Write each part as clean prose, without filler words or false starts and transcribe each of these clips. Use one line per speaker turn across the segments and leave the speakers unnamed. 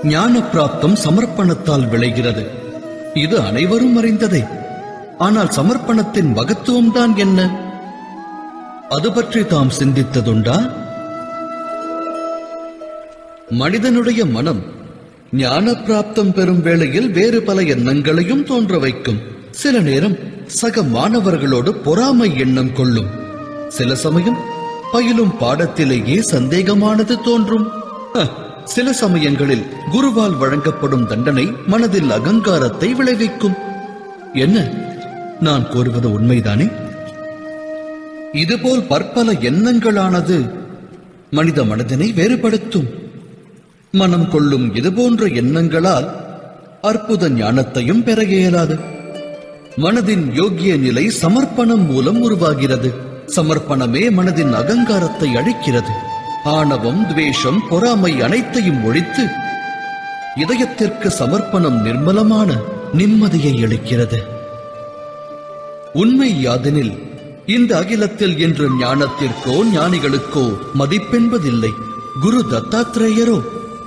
ஞான பிராப்தம் சமர்ப்பணத்தால் விளைகிறது. இது அனைவரும் அறிந்ததே. ஆனால் சமர்ப்பணத்தின் மகத்துவம் தான் என்ன? அது பற்றி தாம் சிந்தித்ததுண்டா? மனிதனுடைய மனம் ஞான பிராப்தம் பெறும் வேளையில் வேறு பல எண்ணங்களையும் தோன்ற வைக்கும். சில நேரம் சக மாணவர்களோடு பொறாமை எண்ணம் கொள்ளும். சில சமயம் பயிலும் பாடத்திலேயே சந்தேகமானது தோன்றும். சில சமயங்களில் குருவால் வழங்கப்படும் தண்டனை மனதில் அகங்காரத்தை விளைவிக்கும். என்ன, நான் கூறுவது உண்மைதானே? இதுபோல் பற்பல எண்ணங்களானது மனித மனதினை வேறுபடுத்தும். மனம் கொள்ளும் இதுபோன்ற எண்ணங்களால் அற்புத ஞானத்தையும் பெற இயலாது. மனதின் யோகிய நிலை சமர்ப்பணம் மூலம் உருவாகிறது. சமர்ப்பணமே மனதின் அகங்காரத்தை அழிக்கிறது. ஆணவம், துவேஷம், பொறாமை அனைத்தையும் ஒழித்து இதயத்திற்கு சமர்ப்பணம் நிர்மலமான நிம்மதியை அளிக்கிறது. உண்மை யாதெனில் இந்த அகிலத்தில் என்று ஞானத்திற்கோ ஞானிகளுக்கோ மதிப்பென்பதில்லை. குரு தத்தாத்ரேயரோ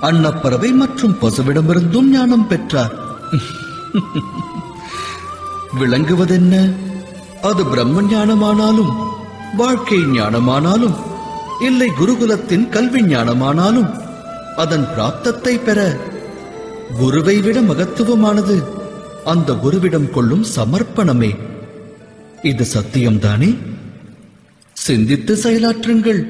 அன்னப்பறவை மற்றும் பசுவிடமிருந்தும் ஞானம் பெற்றார். விளங்குவதென்ன? அது பிரம்ம ஞானமானாலும், வாழ்க்கை ஞானமானாலும், இல்லை குருகுலத்தின் கல்வி ஞானமானாலும், அதன் பிராப்தத்தை பெற குருவை விட மகத்துவமானது அந்த குருவிடம் கொள்ளும் சமர்ப்பணமே. இது சத்தியம்தானே? சிந்தித்து செயலாற்றுங்கள்.